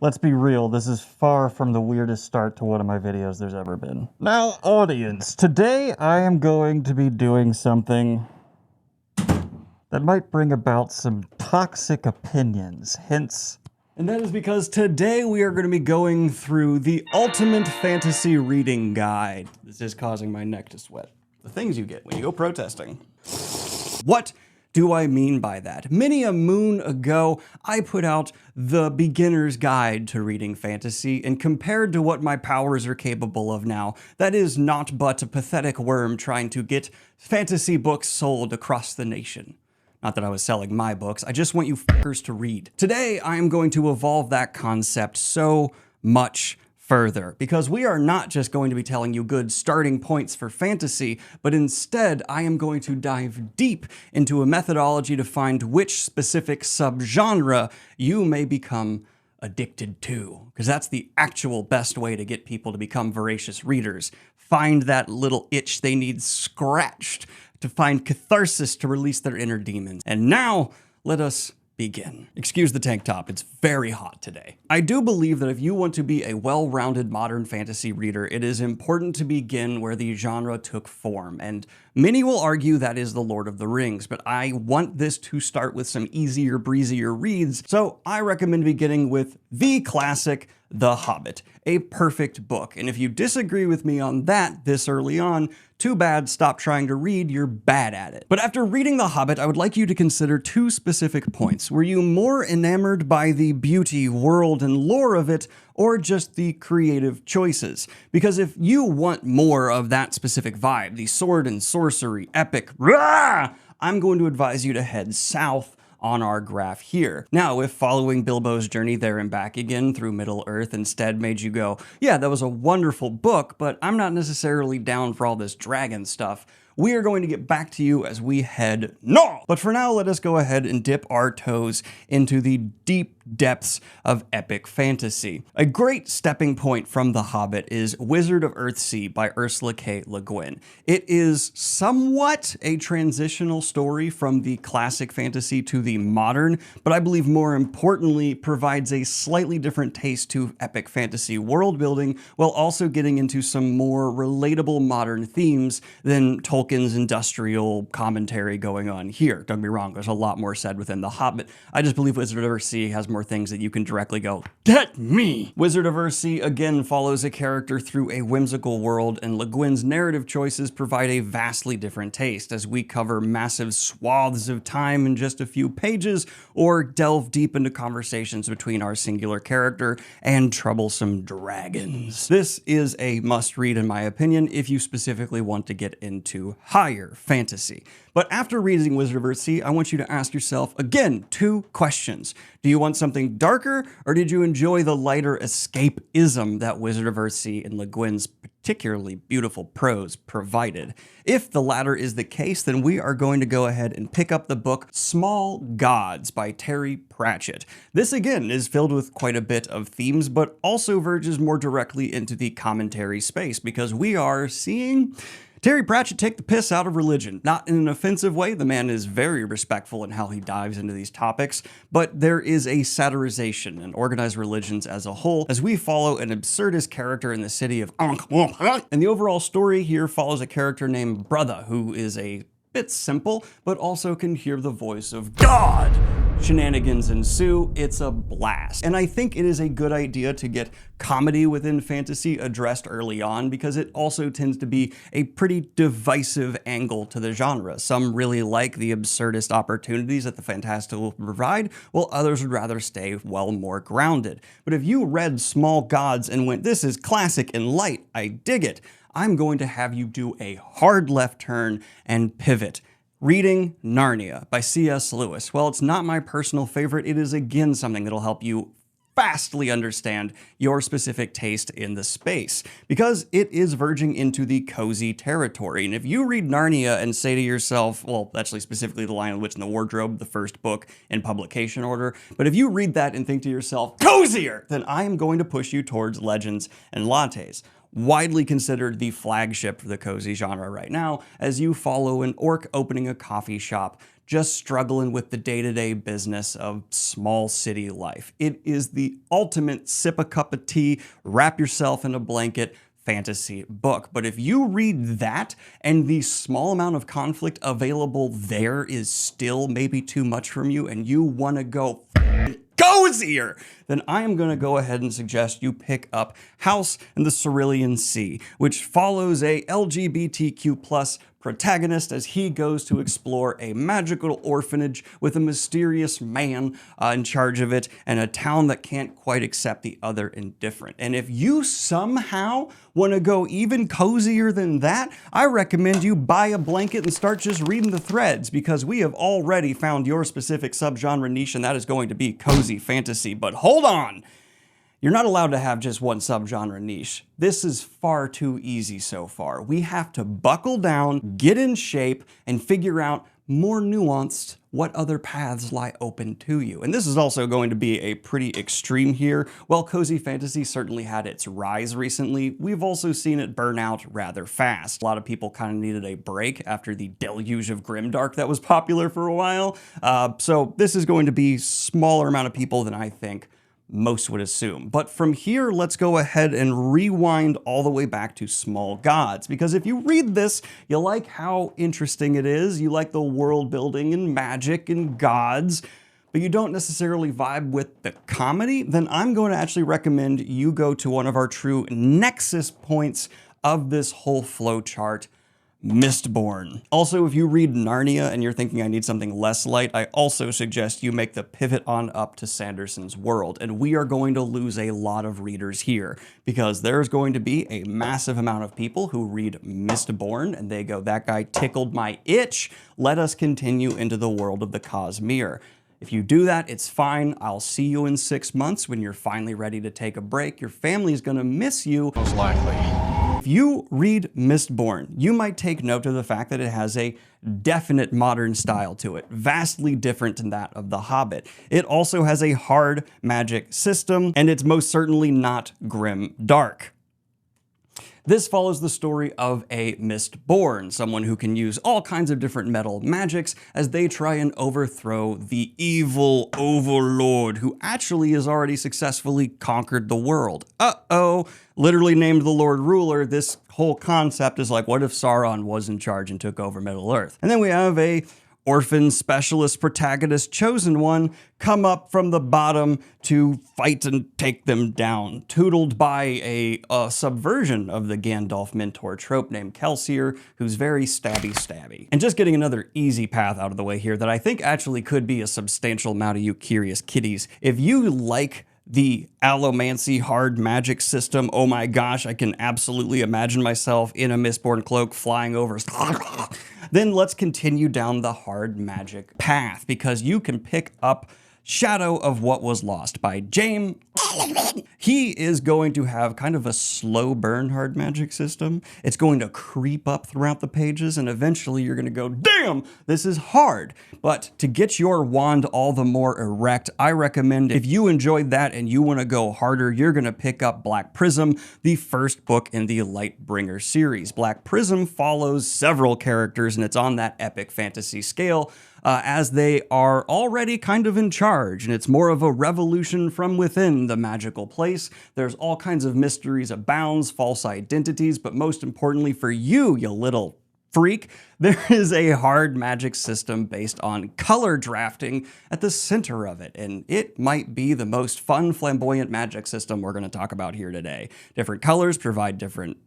Let's be real, this is far from the weirdest start to one of my videos there's ever been. Now, audience, today I am going to be doing something that might bring about some toxic opinions, hence... And that is because today we are going to be going through the ultimate fantasy reading guide. This is causing my neck to sweat. The things you get when you go protesting. What do I mean by that? Many a moon ago, I put out the beginner's guide to reading fantasy, and compared to what my powers are capable of now, that is not but a pathetic worm trying to get fantasy books sold across the nation. Not that I was selling my books, I just want you fuckers to read. Today, I am going to evolve that concept so much further, because we are not just going to be telling you good starting points for fantasy, but instead I am going to dive deep into a methodology to find which specific subgenre you may become addicted to, because that's the actual best way to get people to become voracious readers. Find that little itch they need scratched, to find catharsis to release their inner demons. And now, let us begin. Excuse the tank top, it's very hot today. I do believe that if you want to be a well-rounded modern fantasy reader, it is important to begin where the genre took form, and many will argue that is The Lord of the Rings, but I want this to start with some easier, breezier reads, so I recommend beginning with the classic, The Hobbit, a perfect book. And if you disagree with me on that this early on, too bad, stop trying to read, you're bad at it. But after reading The Hobbit, I would like you to consider two specific points. Were you more enamored by the beauty, world, and lore of it, or just the creative choices? Because if you want more of that specific vibe, the sword and sorcery, epic, rah, I'm going to advise you to head south on our graph here. Now, if following Bilbo's journey there and back again through Middle-earth instead made you go, yeah, that was a wonderful book, but I'm not necessarily down for all this dragon stuff, we are going to get back to you as we head north. But for now, let us go ahead and dip our toes into the deep depths of epic fantasy. A great stepping point from The Hobbit is Wizard of Earthsea by Ursula K. Le Guin. It is somewhat a transitional story from the classic fantasy to the modern, but I believe more importantly provides a slightly different taste to epic fantasy world building while also getting into some more relatable modern themes than Tolkien's industrial commentary going on here. Don't get me wrong, there's a lot more said within The Hobbit. I just believe Wizard of Earthsea has more things that you can directly go, get me! Wizard of Earthsea again follows a character through a whimsical world, and Le Guin's narrative choices provide a vastly different taste as we cover massive swaths of time in just a few pages, or delve deep into conversations between our singular character and troublesome dragons. This is a must-read in my opinion if you specifically want to get into higher fantasy. But after reading Wizard of Earthsea, I want you to ask yourself, again, two questions. Do you want something darker, or did you enjoy the lighter escapism that Wizard of Earthsea and Le Guin's particularly beautiful prose provided? If the latter is the case, then we are going to go ahead and pick up the book Small Gods by Terry Pratchett. This again is filled with quite a bit of themes, but also verges more directly into the commentary space, because we are seeing Terry Pratchett take the piss out of religion. Not in an offensive way, the man is very respectful in how he dives into these topics, but there is a satirization in organized religions as a whole, as we follow an absurdist character in the city of Ankh-Morpork. And the overall story here follows a character named Brother, who is a bit simple, but also can hear the voice of God. Shenanigans ensue, it's a blast. And I think it is a good idea to get comedy within fantasy addressed early on, because it also tends to be a pretty divisive angle to the genre. Some really like the absurdist opportunities that the fantastical provide, while others would rather stay well more grounded. But if you read Small Gods and went, this is classic and light, I dig it, I'm going to have you do a hard left turn and pivot. Reading Narnia by C.S. Lewis. While it's not my personal favorite, it is again something that'll help you vastly understand your specific taste in the space, because it is verging into the cozy territory. And if you read Narnia and say to yourself, well, actually specifically The Lion, the Witch, and the Wardrobe, the first book in publication order, but if you read that and think to yourself, cozier, then I am going to push you towards Legends and Lattes. widely considered the flagship for the cozy genre right now, as you follow an orc opening a coffee shop just struggling with the day-to-day business of small city life. It is the ultimate sip a cup of tea, wrap yourself in a blanket, fantasy book. But if you read that and the small amount of conflict available there is still maybe too much from you and you want to go cozier, then I am going to go ahead and suggest you pick up House in the Cerulean Sea, which follows a LGBTQ+ protagonist as he goes to explore a magical orphanage with a mysterious man in charge of it and a town that can't quite accept the other and different. And if you somehow want to go even cozier than that, I recommend you buy a blanket and start just reading the threads, because we have already found your specific subgenre niche, and that is going to be cozy fantasy. But hold on! You're not allowed to have just one subgenre niche. This is far too easy so far. We have to buckle down, get in shape, and figure out more nuanced what other paths lie open to you. And this is also going to be a pretty extreme here. While cozy fantasy certainly had its rise recently, we've also seen it burn out rather fast. A lot of people kind of needed a break after the deluge of grimdark that was popular for a while. So this is going to be a smaller amount of people than I think most would assume. But from here, let's go ahead and rewind all the way back to Small Gods, because if you read this, you like how interesting it is, you like the world building and magic and gods, but you don't necessarily vibe with the comedy, then I'm going to actually recommend you go to one of our true nexus points of this whole flowchart, Mistborn. Also, if you read Narnia and you're thinking I need something less light, I also suggest you make the pivot on up to Sanderson's World. And we are going to lose a lot of readers here because there's going to be a massive amount of people who read Mistborn and they go, that guy tickled my itch. Let us continue into the world of the Cosmere. If you do that, it's fine. I'll see you in 6 months when you're finally ready to take a break. Your family is going to miss you. Most likely. If you read Mistborn, you might take note of the fact that it has a definite modern style to it, vastly different than that of The Hobbit. It also has a hard magic system, and it's most certainly not grim dark. This follows the story of a Mistborn, someone who can use all kinds of different metal magics as they try and overthrow the evil overlord who actually has already successfully conquered the world. Uh-oh, literally named the Lord Ruler. This whole concept is like, what if Sauron was in charge and took over Middle-earth? And then we have a orphan specialist protagonist, chosen one, come up from the bottom to fight and take them down, tuteled by a subversion of the Gandalf mentor trope named Kelsier, who's very stabby. And just getting another easy path out of the way here that I think actually could be a substantial amount of you curious kitties. If you like the allomancy hard magic system, oh my gosh, I can absolutely imagine myself in a Mistborn cloak flying over. Then let's continue down the hard magic path, because you can pick up Shadow of What Was Lost by James. He is going to have kind of a slow burn hard magic system. It's going to creep up throughout the pages, and eventually you're going to go, damn, this is hard. But to get your wand all the more erect, I recommend if you enjoyed that and you want to go harder, you're going to pick up Black Prism, the first book in the Lightbringer series. Black Prism follows several characters, and it's on that epic fantasy scale, as they are already kind of in charge, and it's more of a revolution from within the magical place. There's all kinds of mysteries abounds, false identities, but most importantly for you, you little freak, there is a hard magic system based on color drafting at the center of it, and it might be the most fun, flamboyant magic system we're going to talk about here today. Different colors provide different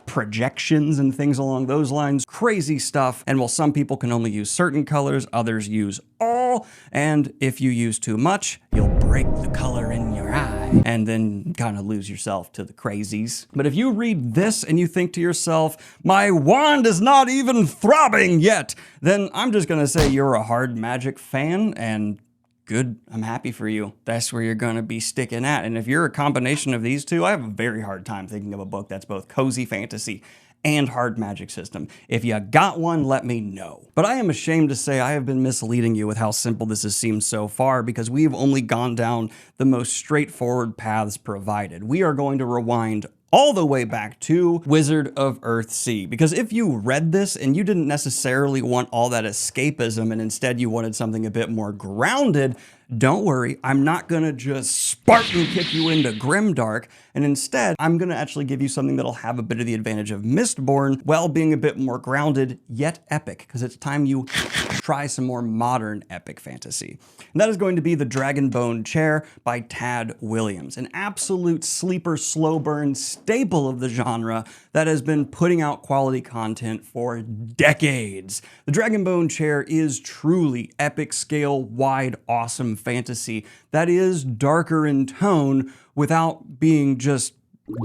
projections and things along those lines. Crazy stuff. And while some people can only use certain colors, others use all. And if you use too much, you'll break the color in your eye and then kind of lose yourself to the crazies. But if you read this and you think to yourself, my wand is not even throbbing yet, then I'm just going to say you're a hard magic fan, and good, I'm happy for you. That's where you're gonna be sticking at. And if you're a combination of these two, I have a very hard time thinking of a book that's both cozy fantasy and hard magic system. If you got one, let me know. But I am ashamed to say I have been misleading you with how simple this has seemed so far, because we've only gone down the most straightforward paths provided. We are going to rewind all the way back to Wizard of Earthsea. Because if you read this and you didn't necessarily want all that escapism and instead you wanted something a bit more grounded, don't worry, I'm not gonna just Spartan kick you into grimdark, and instead, I'm gonna actually give you something that'll have a bit of the advantage of Mistborn while being a bit more grounded, yet epic, because it's time you try some more modern epic fantasy. And that is going to be The Dragonbone Chair by Tad Williams, an absolute sleeper, slow burn staple of the genre that has been putting out quality content for decades. The Dragonbone Chair is truly epic scale, wide, awesome fantasy that is darker in tone without being just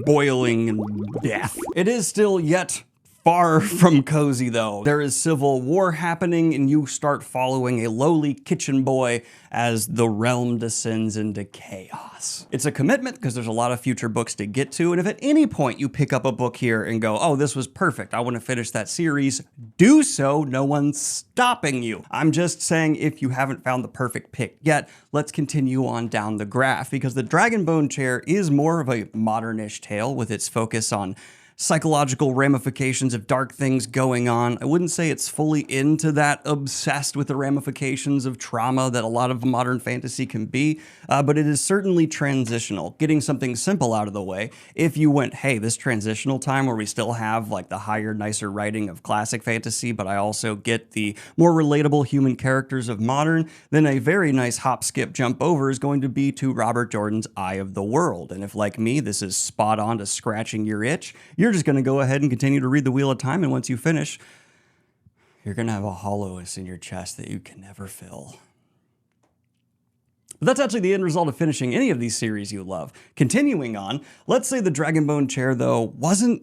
boiling death. It is still yet far from cozy though. There is civil war happening and you start following a lowly kitchen boy as the realm descends into chaos. It's a commitment because there's a lot of future books to get to, and if at any point you pick up a book here and go, oh, this was perfect, I want to finish that series, do so, no one's stopping you. I'm just saying if you haven't found the perfect pick yet, let's continue on down the graph because The Dragonbone Chair is more of a modern-ish tale with its focus on psychological ramifications of dark things going on. I wouldn't say it's fully into that obsessed with the ramifications of trauma that a lot of modern fantasy can be, but it is certainly transitional. Getting something simple out of the way, if you went, hey, this transitional time where we still have like the higher, nicer writing of classic fantasy, but I also get the more relatable human characters of modern, then a very nice hop, skip, jump over is going to be to Robert Jordan's Eye of the World. And if, like me, this is spot on to scratching your itch, you're just going to go ahead and continue to read The Wheel of Time, and once you finish, you're going to have a hollowness in your chest that you can never fill. But that's actually the end result of finishing any of these series you love. Continuing on, let's say The Dragonbone Chair, though, wasn't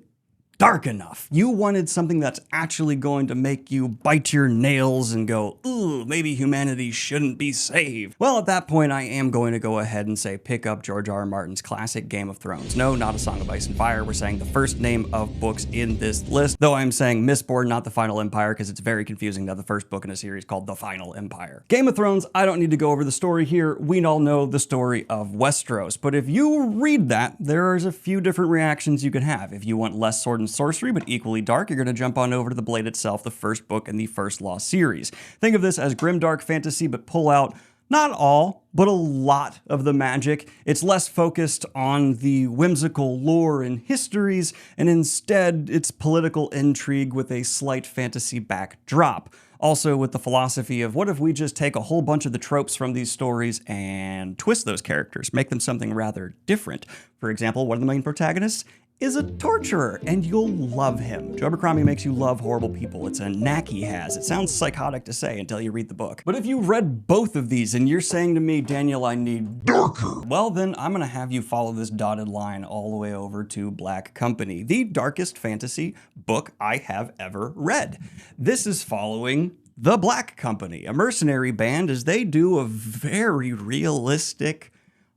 dark enough. You wanted something that's actually going to make you bite your nails and go, ooh, maybe humanity shouldn't be saved. Well, at that point, I am going to go ahead and say pick up George R. R. Martin's classic Game of Thrones. No, not A Song of Ice and Fire. We're saying the first name of books in this list, though I'm saying Mistborn, not The Final Empire, because it's very confusing that the first book in a series called The Final Empire. Game of Thrones, I don't need to go over the story here. We all know the story of Westeros, but if you read that, there's a few different reactions you could have. If you want less sword and sorcery, but equally dark, you're going to jump on over to The Blade itself, the first book in the First Law series. Think of this as grimdark fantasy, but pull out not all, but a lot of the magic. It's less focused on the whimsical lore and histories, and instead it's political intrigue with a slight fantasy backdrop. Also with the philosophy of what if we just take a whole bunch of the tropes from these stories and twist those characters, make them something rather different. For example, one of the main protagonists is a torturer, and you'll love him. Joe Abercrombie makes you love horrible people. It's a knack he has. It sounds psychotic to say until you read the book. But if you read both of these and you're saying to me, Daniel, I need darker, well then I'm gonna have you follow this dotted line all the way over to Black Company, the darkest fantasy book I have ever read. This is following the Black Company, a mercenary band, as they do a very realistic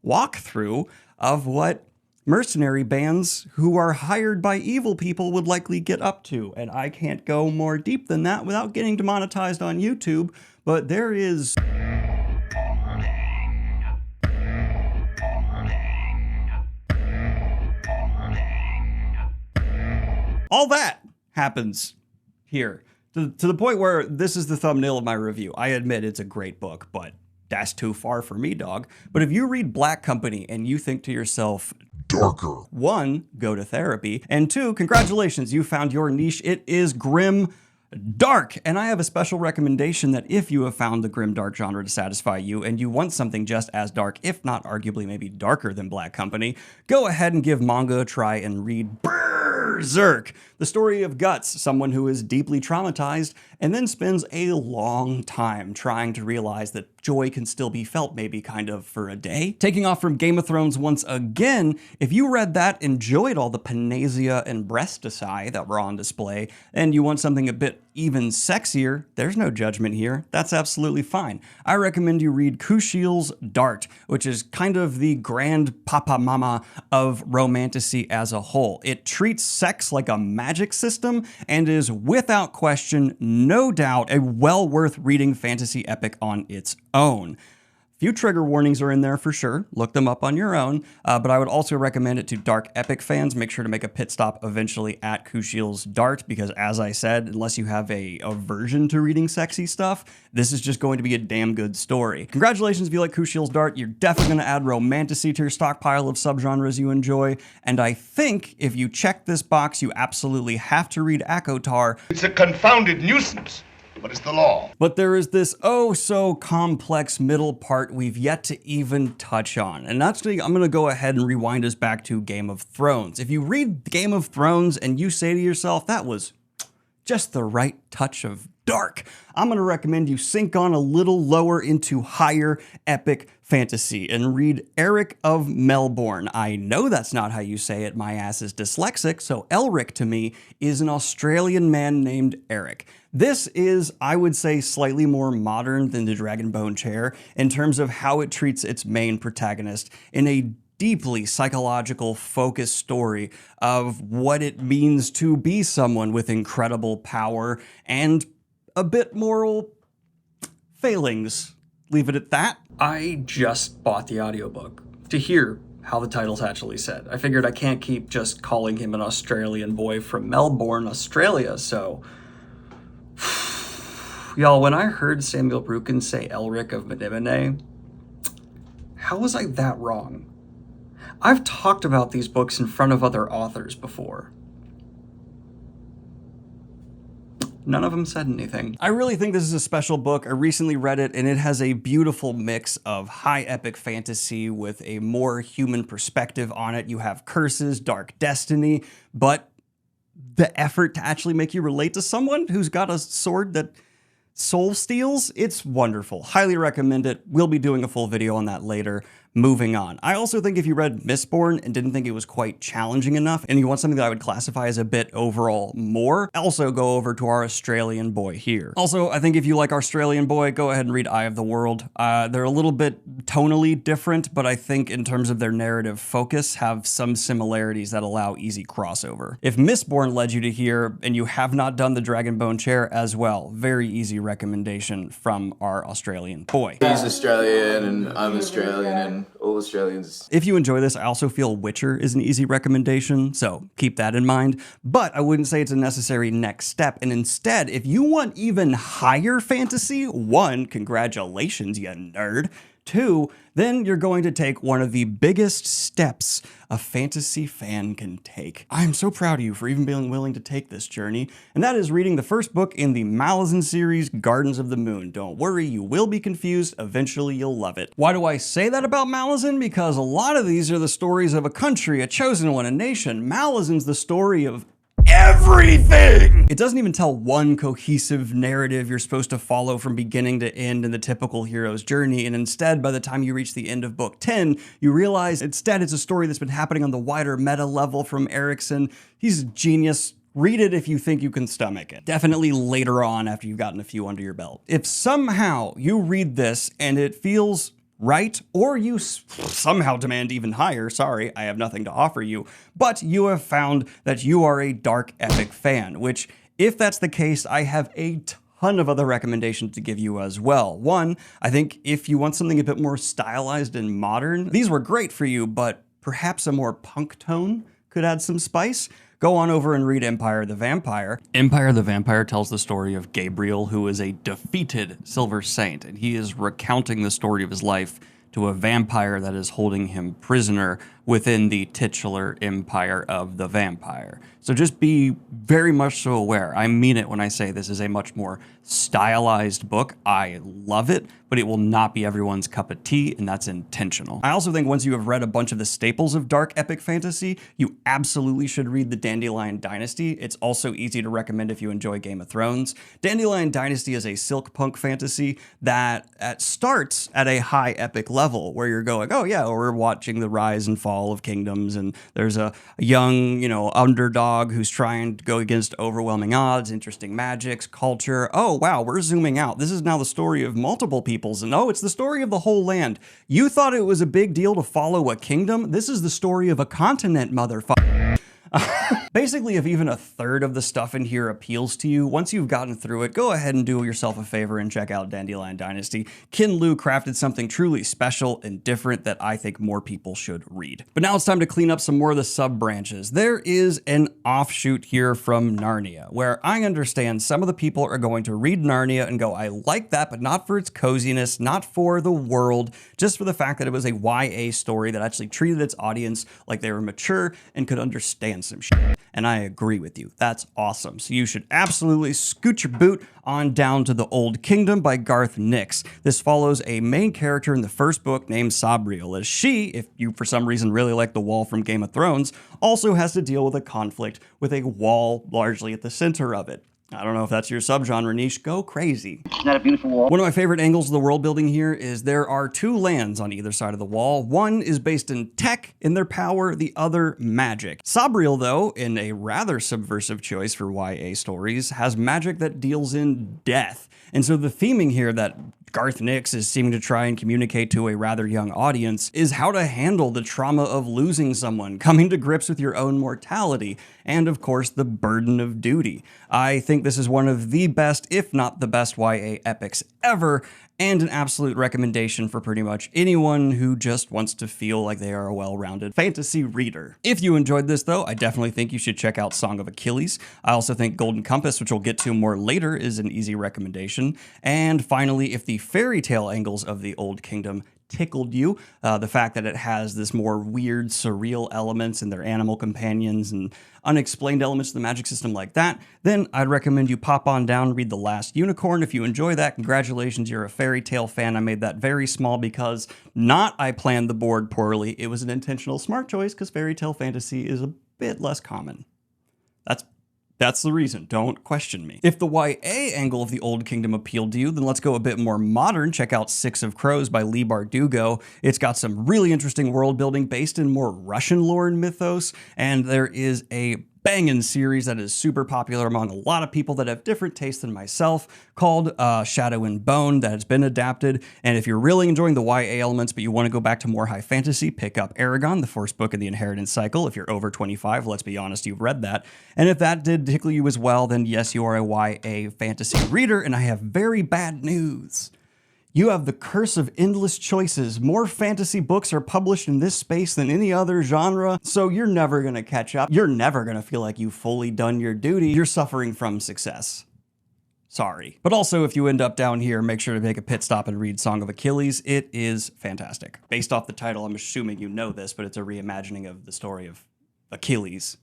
walkthrough of what mercenary bands who are hired by evil people would likely get up to. And I can't go more deep than that without getting demonetized on YouTube, but there is all that happens here to the point where this is the thumbnail of my review. I admit it's a great book, but that's too far for me, dog. But if you read Black Company and you think to yourself, darker. 1, go to therapy, and 2, congratulations, you found your niche. It is grim dark, and I have a special recommendation that if you have found the grim dark genre to satisfy you and you want something just as dark, if not arguably maybe darker than Black Company, go ahead and give manga a try and read Berserk, the story of Guts, someone who is deeply traumatized and then spends a long time trying to realize that joy can still be felt maybe kind of for a day. Taking off from Game of Thrones once again, if you read that, enjoyed all the panacea and breasticide that were on display, and you want something a bit even sexier, there's no judgment here. That's absolutely fine. I recommend you read Kushiel's Dart, which is kind of the grand papa mama of romantasy as a whole. It treats sex like a magic system and is without question, no doubt, a well worth reading fantasy epic on its own. Few trigger warnings are in there for sure. Look them up on your own. But I would also recommend it to dark epic fans. Make sure to make a pit stop eventually at Kushiel's Dart, because as I said, unless you have a aversion to reading sexy stuff, this is just going to be a damn good story. Congratulations if you like Kushiel's Dart. You're definitely going to add romantasy to your stockpile of subgenres you enjoy. And I think if you check this box, you absolutely have to read Akotar. It's a confounded nuisance. What is the law? But there is this oh so complex middle part we've yet to even touch on. And actually, I'm gonna go ahead and rewind us back to Game of Thrones. If you read Game of Thrones and you say to yourself, that was just the right touch of dark, I'm gonna recommend you sink on a little lower into higher epic fantasy and read Eric of Melbourne. I know that's not how you say it, my ass is dyslexic, so Elric to me is an Australian man named Eric. This is, I would say, slightly more modern than the Dragonbone Chair in terms of how it treats its main protagonist in a deeply psychological focused story of what it means to be someone with incredible power and a bit moral failings. Leave it at that. I just bought the audiobook to hear how the title's actually said. I figured I can't keep just calling him an Australian boy from Melbourne, Australia, so... Y'all, when I heard Samuel Brukin say Elric of Medivane, how was I that wrong? I've talked about these books in front of other authors before. None of them said anything. I really think this is a special book. I recently read it, and it has a beautiful mix of high epic fantasy with a more human perspective on it. You have curses, dark destiny, but the effort to actually make you relate to someone who's got a sword that soul steals, it's wonderful. Highly recommend it. We'll be doing a full video on that later. Moving on. I also think if you read Mistborn and didn't think it was quite challenging enough, and you want something that I would classify as a bit overall more, also go over to our Australian boy here. Also, I think if you like Australian boy, go ahead and read Eye of the World. They're a little bit tonally different, but I think in terms of their narrative focus, have some similarities that allow easy crossover. If Mistborn led you to here, and you have not done the Dragonbone Chair as well, very easy recommendation from our Australian boy. He's Australian and I'm Australian and all Australians. If you enjoy this, I also feel Witcher is an easy recommendation, so keep that in mind. But I wouldn't say it's a necessary next step. And instead, if you want even higher fantasy, 1, congratulations, you nerd. 2, then you're going to take one of the biggest steps a fantasy fan can take. I'm so proud of you for even being willing to take this journey, and that is reading the first book in the Malazan series, Gardens of the Moon. Don't worry, you will be confused. Eventually, you'll love it. Why do I say that about Malazan? Because a lot of these are the stories of a country, a chosen one, a nation. Malazan's the story of everything! It doesn't even tell one cohesive narrative you're supposed to follow from beginning to end in the typical hero's journey, and instead, by the time you reach the end of book 10, you realize instead it's a story that's been happening on the wider meta level from Erikson. He's a genius. Read it if you think you can stomach it. Definitely later on after you've gotten a few under your belt. If somehow you read this and it feels right, or you somehow demand even higher, sorry, I have nothing to offer you, but you have found that you are a dark epic fan, which, if that's the case, I have a ton of other recommendations to give you as well. 1, I think if you want something a bit more stylized and modern, these were great for you, but perhaps a more punk tone could add some spice. Go on over and read Empire the Vampire. Empire the Vampire tells the story of Gabriel, who is a defeated Silver Saint, and he is recounting the story of his life to a vampire that is holding him prisoner within the titular Empire of the Vampire. So just be very much so aware. I mean it when I say this is a much more stylized book. I love it, but it will not be everyone's cup of tea, and that's intentional. I also think once you have read a bunch of the staples of dark epic fantasy, you absolutely should read the Dandelion Dynasty. It's also easy to recommend if you enjoy Game of Thrones. Dandelion Dynasty is a silk punk fantasy that starts at a high epic level where you're going, oh yeah, we're watching the rise and fall of kingdoms, and there's a young, underdog who's trying to go against overwhelming odds, interesting magics, culture. Oh wow, we're zooming out. This is now the story of multiple peoples, and oh, it's the story of the whole land. You thought it was a big deal to follow a kingdom? This is the story of a continent, motherfucker. Basically, if even a third of the stuff in here appeals to you, once you've gotten through it, go ahead and do yourself a favor and check out Dandelion Dynasty. Ken Liu crafted something truly special and different that I think more people should read. But now it's time to clean up some more of the sub-branches. There is an offshoot here from Narnia, where I understand some of the people are going to read Narnia and go, I like that, but not for its coziness, not for the world, just for the fact that it was a YA story that actually treated its audience like they were mature and could understand some shit. And I agree with you. That's awesome. So you should absolutely scoot your boot on down to The Old Kingdom by Garth Nix. This follows a main character in the first book named Sabriel, as she, if you for some reason really like the wall from Game of Thrones, also has to deal with a conflict with a wall largely at the center of it. I don't know if that's your subgenre niche, go crazy. Isn't that a beautiful wall? One of my favorite angles of the world building here is there are two lands on either side of the wall. One is based in tech, in their power, the other magic. Sabriel, though, in a rather subversive choice for YA stories, has magic that deals in death. And so the theming here that Garth Nix is seeming to try and communicate to a rather young audience is how to handle the trauma of losing someone, coming to grips with your own mortality, and of course the burden of duty. I think this is one of the best, if not the best YA epics ever, and an absolute recommendation for pretty much anyone who just wants to feel like they are a well-rounded fantasy reader. If you enjoyed this though, I definitely think you should check out Song of Achilles. I also think Golden Compass, which we'll get to more later, is an easy recommendation. And finally, if the fairy tale angles of the Old Kingdom tickled you, the fact that it has this more weird, surreal elements and their animal companions and unexplained elements of the magic system like that, then I'd recommend you pop on down and read The Last Unicorn. If you enjoy that, congratulations, you're a fairy tale fan. I made that very small because not I planned the board poorly. It was an intentional smart choice because fairy tale fantasy is a bit less common. That's the reason. Don't question me. If the YA angle of the Old Kingdom appealed to you, then let's go a bit more modern. Check out Six of Crows by Leigh Bardugo. It's got some really interesting world building based in more Russian lore and mythos, and there is a banging series that is super popular among a lot of people that have different tastes than myself called Shadow and Bone that has been adapted. And if you're really enjoying the YA elements but you want to go back to more high fantasy, pick up Aragon, the first book in the Inheritance Cycle. If you're over 25, let's be honest, you've read that. And if that did tickle you as well, then yes, you are a YA fantasy reader, and I have very bad news. You have the curse of endless choices. More fantasy books are published in this space than any other genre, so you're never gonna catch up. You're never gonna feel like you've fully done your duty. You're suffering from success. Sorry. But also, if you end up down here, make sure to make a pit stop and read Song of Achilles. It is fantastic. Based off the title, I'm assuming you know this, but it's a reimagining of the story of Achilles.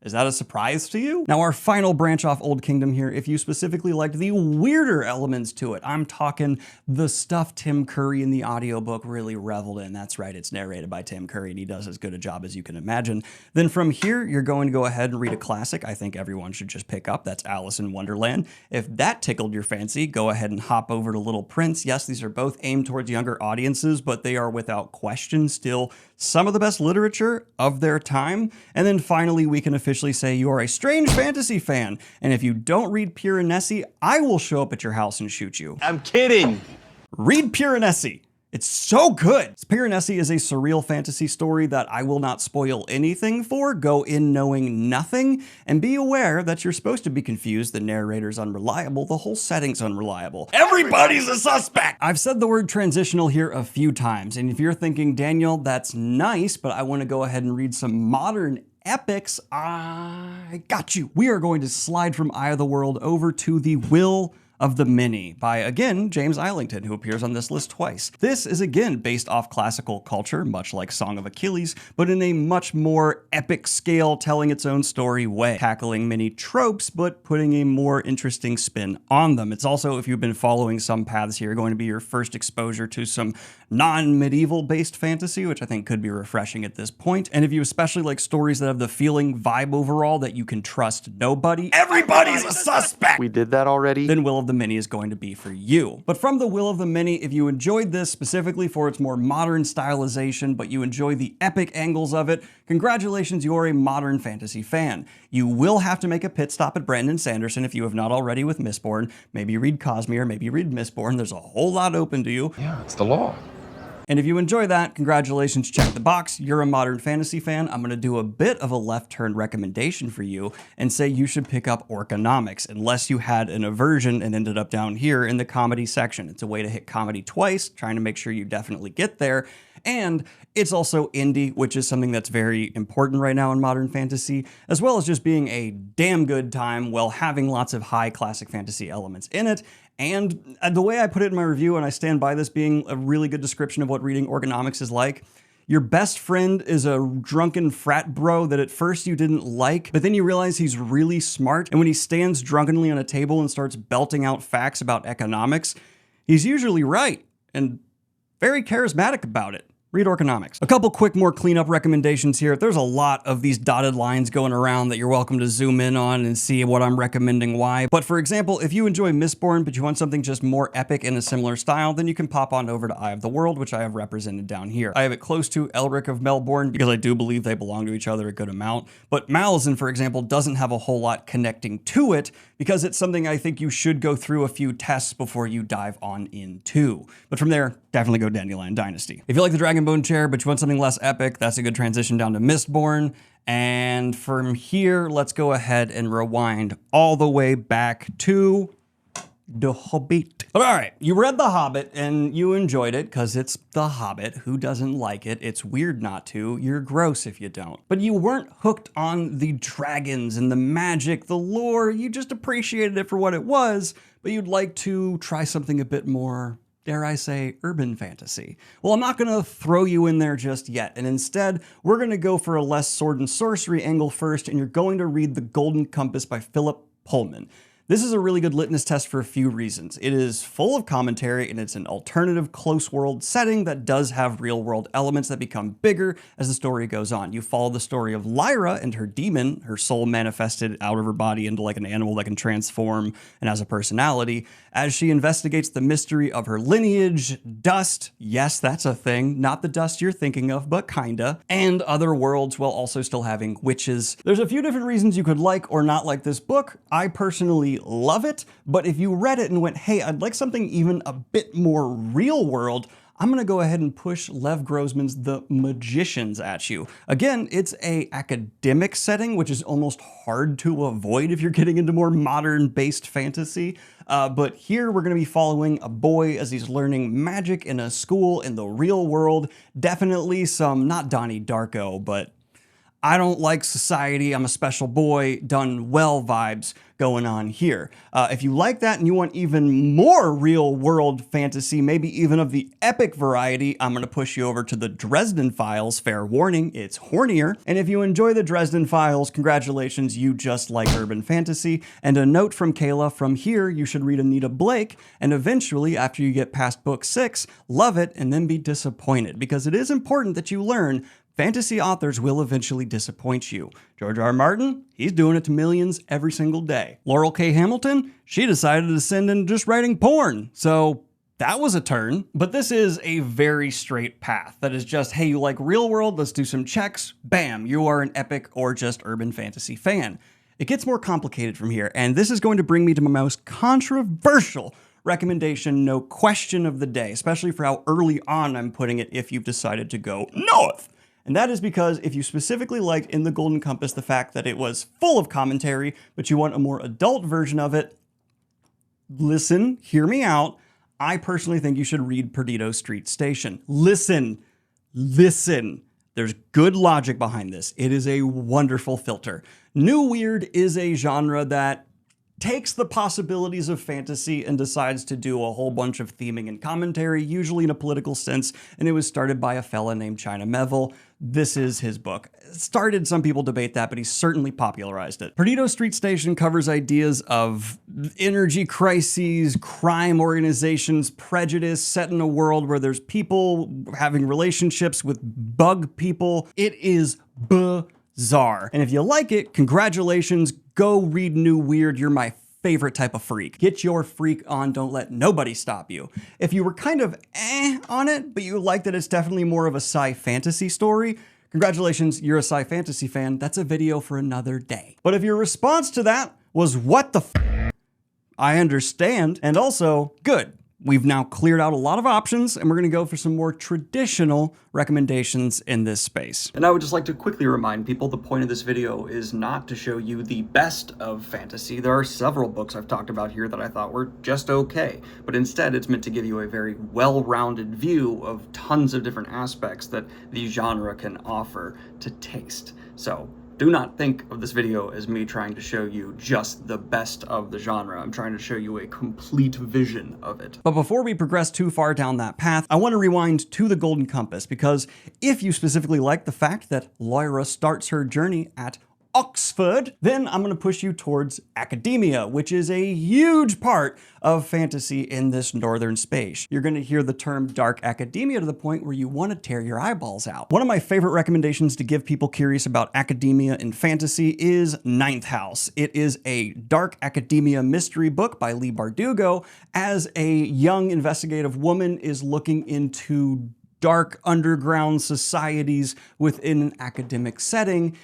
Is that a surprise to you? Now, our final branch off Old Kingdom here, if you specifically liked the weirder elements to it, I'm talking the stuff Tim Curry in the audiobook really reveled in. That's right, it's narrated by Tim Curry, and he does as good a job as you can imagine. Then from here, you're going to go ahead and read a classic I think everyone should just pick up. That's Alice in Wonderland. If that tickled your fancy, go ahead and hop over to Little Prince. Yes, these are both aimed towards younger audiences, but they are without question still some of the best literature of their time. And then finally, we can officially say you are a strange fantasy fan. And if you don't read Piranesi, I will show up at your house and shoot you. I'm kidding. Read Piranesi. It's so good. Piranesi is a surreal fantasy story that I will not spoil anything for. Go in knowing nothing, and be aware that you're supposed to be confused. The narrator's unreliable. The whole setting's unreliable. Everybody's a suspect! I've said the word transitional here a few times, and if you're thinking, Daniel, that's nice, but I want to go ahead and read some modern epics, I got you. We are going to slide from Eye of the World over to The Will of the Many by, again, James Islington, who appears on this list twice. This is, again, based off classical culture, much like Song of Achilles, but in a much more epic scale, telling its own story way, tackling many tropes, but putting a more interesting spin on them. It's also, if you've been following some paths here, going to be your first exposure to some non-medieval based fantasy, which I think could be refreshing at this point. And if you especially like stories that have the feeling vibe overall that you can trust nobody, everybody's a suspect! We did that already? Then Will of the Many is going to be for you. But from the Will of the Many, if you enjoyed this specifically for its more modern stylization, but you enjoy the epic angles of it, congratulations, you're a modern fantasy fan. You will have to make a pit stop at Brandon Sanderson if you have not already with Mistborn. Maybe read Cosmere, maybe read Mistborn. There's a whole lot open to you. Yeah, it's the law. And if you enjoy that, congratulations, check the box. You're a modern fantasy fan. I'm gonna do a bit of a left turn recommendation for you and say you should pick up Orconomics, unless you had an aversion and ended up down here in the comedy section. It's a way to hit comedy twice, trying to make sure you definitely get there. And it's also indie, which is something that's very important right now in modern fantasy, as well as just being a damn good time while having lots of high classic fantasy elements in it. And the way I put it in my review, and I stand by this being a really good description of what reading Orconomics is like, your best friend is a drunken frat bro that at first you didn't like, but then you realize he's really smart, and when he stands drunkenly on a table and starts belting out facts about economics, he's usually right, and very charismatic about it. Read Orconomics. A couple quick more cleanup recommendations here. There's a lot of these dotted lines going around that you're welcome to zoom in on and see what I'm recommending why. But for example, if you enjoy Mistborn, but you want something just more epic in a similar style, then you can pop on over to Eye of the World, which I have represented down here. I have it close to Elric of Melbourne because I do believe they belong to each other a good amount. But Malazan, for example, doesn't have a whole lot connecting to it because it's something I think you should go through a few tests before you dive on into. But from there, definitely go Dandelion Dynasty. If you like the Dragonbone chair, but you want something less epic, that's a good transition down to Mistborn. And from here, let's go ahead and rewind all the way back to The Hobbit. But all right, you read The Hobbit and you enjoyed it because it's The Hobbit. Who doesn't like it? It's weird not to. You're gross if you don't. But you weren't hooked on the dragons and the magic, the lore. You just appreciated it for what it was, but you'd like to try something a bit more, dare I say, urban fantasy. Well, I'm not gonna throw you in there just yet, and instead, we're gonna go for a less sword and sorcery angle first, and you're going to read The Golden Compass by Philip Pullman. This is a really good litmus test for a few reasons. It is full of commentary, and it's an alternative close world setting that does have real world elements that become bigger as the story goes on. You follow the story of Lyra and her demon, her soul manifested out of her body into like an animal that can transform and has a personality, as she investigates the mystery of her lineage, dust, yes, that's a thing, not the dust you're thinking of, but kinda, and other worlds while also still having witches. There's a few different reasons you could like or not like this book. I personally love it, but if you read it and went, hey, I'd like something even a bit more real world, I'm gonna go ahead and push Lev Grossman's The Magicians at you. Again, it's a academic setting, which is almost hard to avoid if you're getting into more modern-based fantasy. But here we're gonna be following a boy as he's learning magic in a school in the real world. Definitely some, not Donnie Darko, but I don't like society, I'm a special boy, done well vibes going on here. If you like that and you want even more real world fantasy, maybe even of the epic variety, I'm gonna push you over to the Dresden Files. Fair warning, it's hornier. And if you enjoy the Dresden Files, congratulations, you just like urban fantasy. And a note from Kayla, from here, you should read Anita Blake, and eventually, after you get past book 6, love it and then be disappointed, because it is important that you learn fantasy authors will eventually disappoint you. George R. R. Martin, he's doing it to millions every single day. Laurel K. Hamilton, she decided to send in just writing porn. So that was a turn. But this is a very straight path that is just, hey, you like real world, let's do some checks. Bam, you are an epic or just urban fantasy fan. It gets more complicated from here, and this is going to bring me to my most controversial recommendation, no question of the day, especially for how early on I'm putting it if you've decided to go north. And that is because if you specifically liked in The Golden Compass the fact that it was full of commentary, but you want a more adult version of it, listen, hear me out. I personally think you should read Perdido Street Station. Listen. There's good logic behind this. It is a wonderful filter. New Weird is a genre that takes the possibilities of fantasy and decides to do a whole bunch of theming and commentary, usually in a political sense, and it was started by a fella named China Melville. This is his book. Started, some people debate that, but he certainly popularized it. Perdido Street Station covers ideas of energy crises, crime organizations, prejudice, set in a world where there's people having relationships with bug people. It is bizarre. And if you like it, congratulations, go read New Weird. You're my favorite type of freak. Get your freak on, don't let nobody stop you. If you were kind of on it, but you like that it's definitely more of a sci fantasy story, congratulations, you're a sci fantasy fan. That's a video for another day. But if your response to that was, what the f, I understand, and also, good. we've now cleared out a lot of options, and we're going to go for some more traditional recommendations in this space. And I would just like to quickly remind people the point of this video is not to show you the best of fantasy. There are several books I've talked about here that I thought were just okay, but instead it's meant to give you a very well-rounded view of tons of different aspects that the genre can offer to taste. So do not think of this video as me trying to show you just the best of the genre. I'm trying to show you a complete vision of it. But before we progress too far down that path, I want to rewind to the Golden Compass, because if you specifically like the fact that Lyra starts her journey at Oxford, then I'm going to push you towards academia, which is a huge part of fantasy in this northern space. You're going to hear the term dark academia to the point where you want to tear your eyeballs out. One of my favorite recommendations to give people curious about academia in fantasy is Ninth House. It is a dark academia mystery book by Leigh Bardugo, as a young investigative woman is looking into dark underground societies within an academic setting.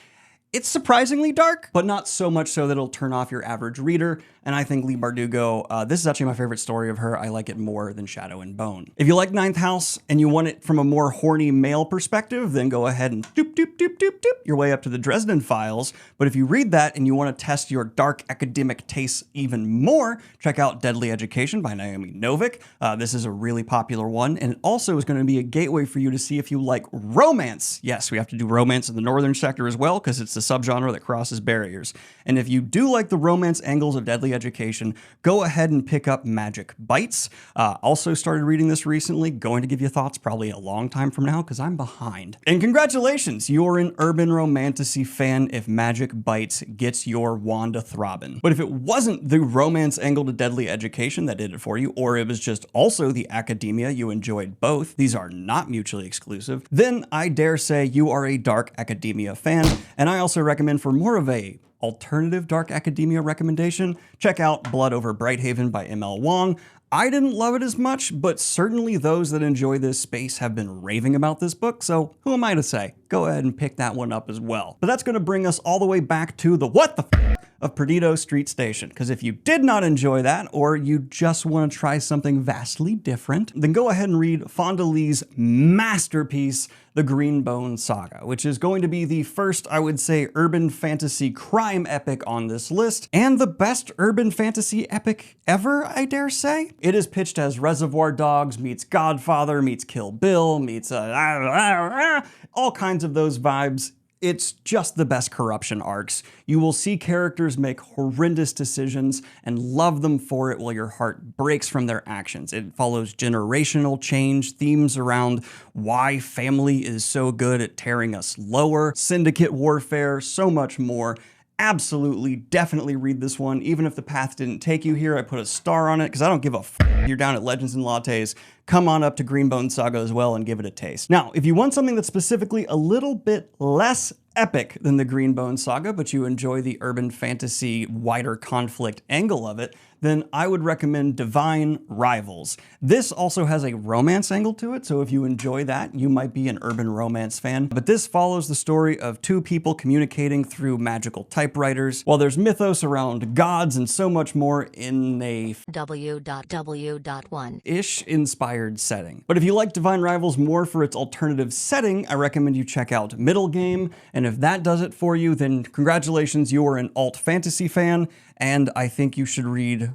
It's surprisingly dark, but not so much so that it'll turn off your average reader. And I think Leigh Bardugo, this is actually my favorite story of her. I like it more than Shadow and Bone. If you like Ninth House and you want it from a more horny male perspective, then go ahead and doop, doop, doop, doop, doop your way up to the Dresden Files. But if you read that and you want to test your dark academic tastes even more, check out Deadly Education by Naomi Novik. This is a really popular one, and it also is going to be a gateway for you to see if you like romance. Yes, we have to do romance in the northern sector as well, because it's the subgenre that crosses barriers. And if you do like the romance angles of Deadly Education, go ahead and pick up Magic Bites. Also started reading this recently, going to give you thoughts probably a long time from now because I'm behind. And congratulations, you're an urban romantasy fan if Magic Bites gets your Wanda throbbing. But if it wasn't the romance angle to Deadly Education that did it for you, or it was just also the academia, you enjoyed both, these are not mutually exclusive, then I dare say you are a dark academia fan. And I also recommend, for more of a alternative dark academia recommendation, check out Blood Over Brighthaven by M.L. Wong. I didn't love it as much, but certainly those that enjoy this space have been raving about this book, so who am I to say? Go ahead and pick that one up as well. But that's going to bring us all the way back to the what the f of Perdido Street Station, because if you did not enjoy that, or you just want to try something vastly different, then go ahead and read Fonda Lee's masterpiece, The Greenbone Saga, which is going to be the first, I would say, urban fantasy crime epic on this list, and the best urban fantasy epic ever, I dare say. It is pitched as Reservoir Dogs meets Godfather meets Kill Bill meets all kinds of those vibes. It's just the best corruption arcs. You will see characters make horrendous decisions and love them for it while your heart breaks from their actions. It follows generational change, themes around why family is so good at tearing us lower, syndicate warfare, so much more. Absolutely, definitely read this one. Even if the path didn't take you here, I put a star on it because I don't give a f. You're down at Legends and Lattes. Come on up to Greenbone Saga as well and give it a taste. Now, if you want something that's specifically a little bit less epic than the Greenbone Saga, but you enjoy the urban fantasy, wider conflict angle of it, then I would recommend Divine Rivals. This also has a romance angle to it, so if you enjoy that, you might be an urban romance fan. But this follows the story of two people communicating through magical typewriters, while there's mythos around gods and so much more in a W.W.1-ish inspired setting. But if you like Divine Rivals more for its alternative setting, I recommend you check out Middle Game, and if that does it for you, then congratulations, you are an alt fantasy fan, and I think you should read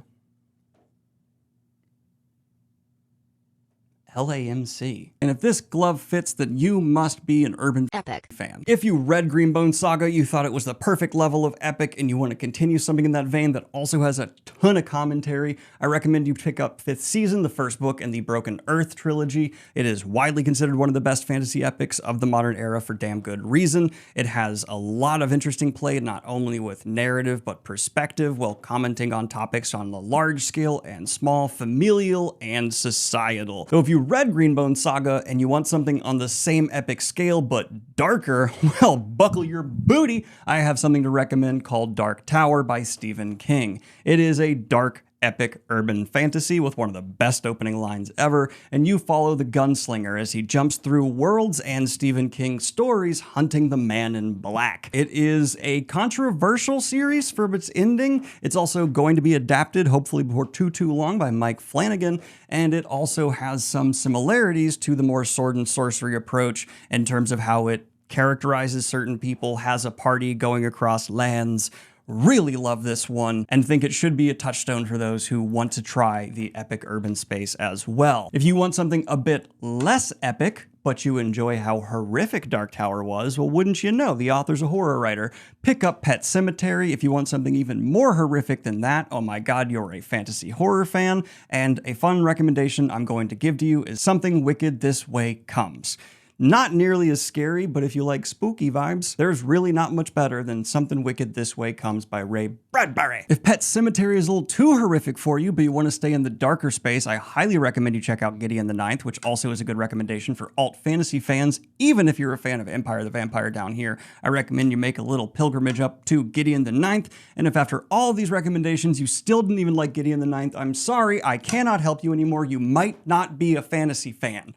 LAMC. And if this glove fits, then you must be an urban epic fan. If you read Greenbone Saga, you thought it was the perfect level of epic, and you want to continue something in that vein that also has a ton of commentary, I recommend you pick up 5th Season, the first book in the Broken Earth trilogy. It is widely considered one of the best fantasy epics of the modern era for damn good reason. It has a lot of interesting play, not only with narrative, but perspective, while commenting on topics on the large scale and small, familial and societal. So if you read Greenbone Saga and you want something on the same epic scale but darker, well, buckle your booty. I have something to recommend called Dark Tower by Stephen King. It is a dark epic urban fantasy with one of the best opening lines ever, and you follow the gunslinger as he jumps through worlds and Stephen King stories hunting the man in black. It is a controversial series for its ending. It's also going to be adapted, hopefully before too long, by Mike Flanagan, and it also has some similarities to the more sword and sorcery approach in terms of how it characterizes certain people, has a party going across lands. Really love this one and think it should be a touchstone for those who want to try the epic urban space as well. If you want something a bit less epic, but you enjoy how horrific Dark Tower was, well, wouldn't you know, the author's a horror writer. Pick up Pet Sematary. If you want something even more horrific than that, oh my god, you're a fantasy horror fan. And a fun recommendation I'm going to give to you is Something Wicked This Way Comes. Not nearly as scary, but if you like spooky vibes, there's really not much better than Something Wicked This Way Comes by Ray Bradbury. If Pet Sematary is a little too horrific for you, but you want to stay in the darker space, I highly recommend you check out Gideon the Ninth, which also is a good recommendation for alt fantasy fans. Even if you're a fan of Empire the Vampire down here, I recommend you make a little pilgrimage up to Gideon the Ninth. And if after all of these recommendations you still didn't even like Gideon the Ninth, I'm sorry, I cannot help you anymore. You might not be a fantasy fan.